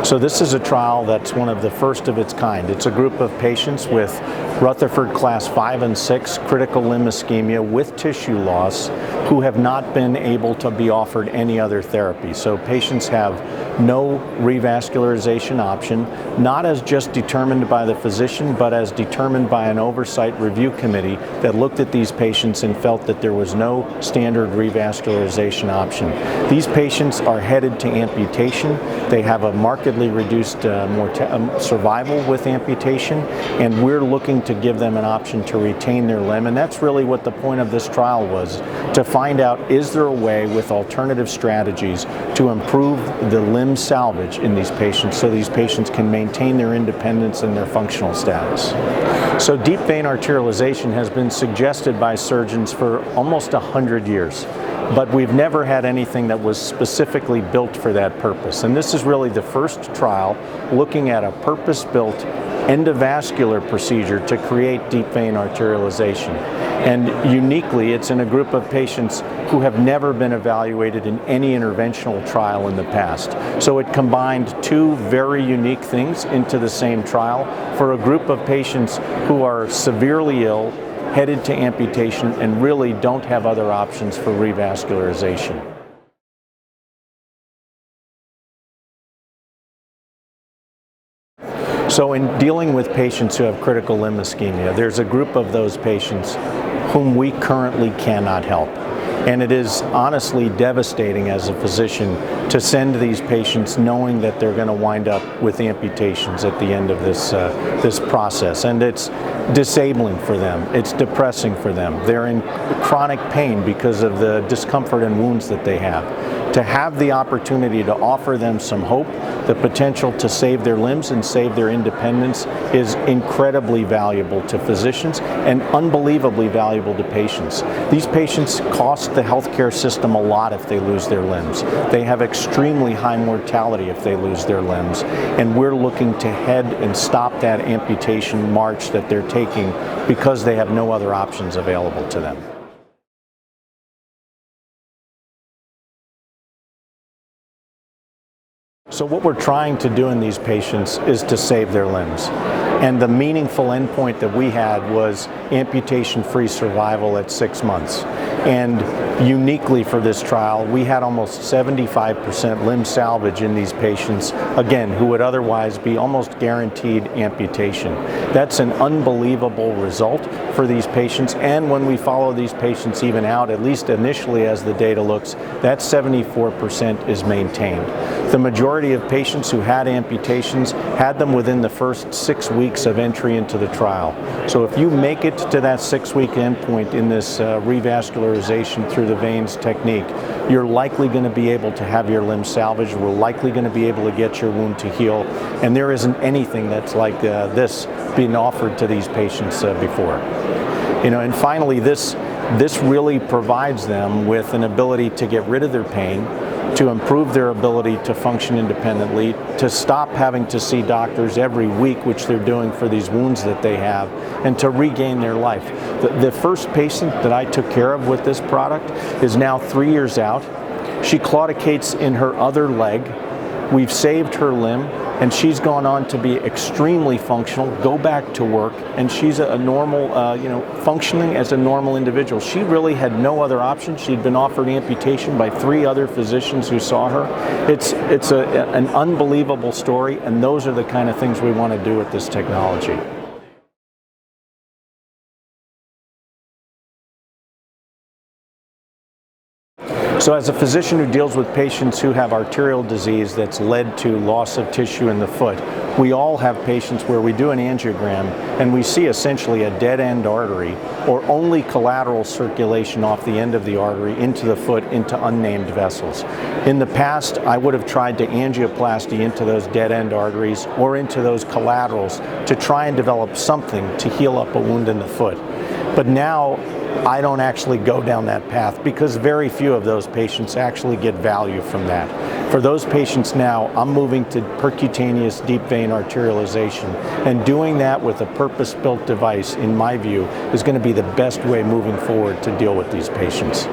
So this is a trial that's one of the first of its kind. It's a group of patients with Rutherford class 5 and 6 critical limb ischemia with tissue loss who have not been able to be offered any other therapy. So patients have no revascularization option, not as just determined by the physician, but as determined by an oversight review committee that looked at these patients and felt that there was no standard revascularization option. These patients are headed to amputation. They have a markedly reduced survival with amputation, and we're looking to give them an option to retain their limb. And that's really what the point of this trial was, to find out, is there a way with alternative strategies to improve the limb salvage in these patients so these patients can maintain their independence and their functional status. So deep vein arterialization has been suggested by surgeons for almost 100 years. But we've never had anything that was specifically built for that purpose. And this is really the first trial looking at a purpose-built endovascular procedure to create deep vein arterialization. And uniquely, it's in a group of patients who have never been evaluated in any interventional trial in the past. So it combined two very unique things into the same trial for a group of patients who are severely ill, headed to amputation, and really don't have other options for revascularization. So in dealing with patients who have critical limb ischemia, there's a group of those patients whom we currently cannot help. And it is honestly devastating as a physician to send these patients knowing that they're going to wind up with amputations at the end of this process. And it's disabling for them. It's depressing for them. They're in chronic pain because of the discomfort and wounds that they have. To have the opportunity to offer them some hope, the potential to save their limbs and save their independence, is incredibly valuable to physicians and unbelievably valuable to patients. These patients cost the healthcare system a lot if they lose their limbs. They have extremely high mortality if they lose their limbs, and we're looking to head and stop that amputation march that they're taking because they have no other options available to them. So what we're trying to do in these patients is to save their limbs. And the meaningful endpoint that we had was amputation-free survival at 6 months. And uniquely for this trial, we had almost 75% limb salvage in these patients, again, who would otherwise be almost guaranteed amputation. That's an unbelievable result for these patients. And when we follow these patients even out, at least initially as the data looks, that 74% is maintained. The majority of patients who had amputations had them within the first 6 weeks of entry into the trial. So if you make it to that 6-week endpoint in this revascularization through the veins technique, you're likely going to be able to have your limb salvaged. We're likely going to be able to get your wound to heal. And there isn't anything that's like this being offered to these patients before. And finally, this really provides them with an ability to get rid of their pain, to improve their ability to function independently, to stop having to see doctors every week, which they're doing for these wounds that they have, and to regain their life. The first patient that I took care of with this product is now 3 years out. She claudicates in her other leg. We've saved her limb, and she's gone on to be extremely functional, go back to work, and she's a normal, functioning as a normal individual. She really had no other option. She'd been offered amputation by 3 other physicians who saw her. It's an unbelievable story, and those are the kind of things we want to do with this technology. So as a physician who deals with patients who have arterial disease that's led to loss of tissue in the foot, we all have patients where we do an angiogram and we see essentially a dead end artery or only collateral circulation off the end of the artery into the foot into unnamed vessels. In the past, I would have tried to angioplasty into those dead end arteries or into those collaterals to try and develop something to heal up a wound in the foot. But now, I don't actually go down that path because very few of those patients actually get value from that. For those patients now, I'm moving to percutaneous deep vein arterialization, and doing that with a purpose-built device, in my view, is going to be the best way moving forward to deal with these patients.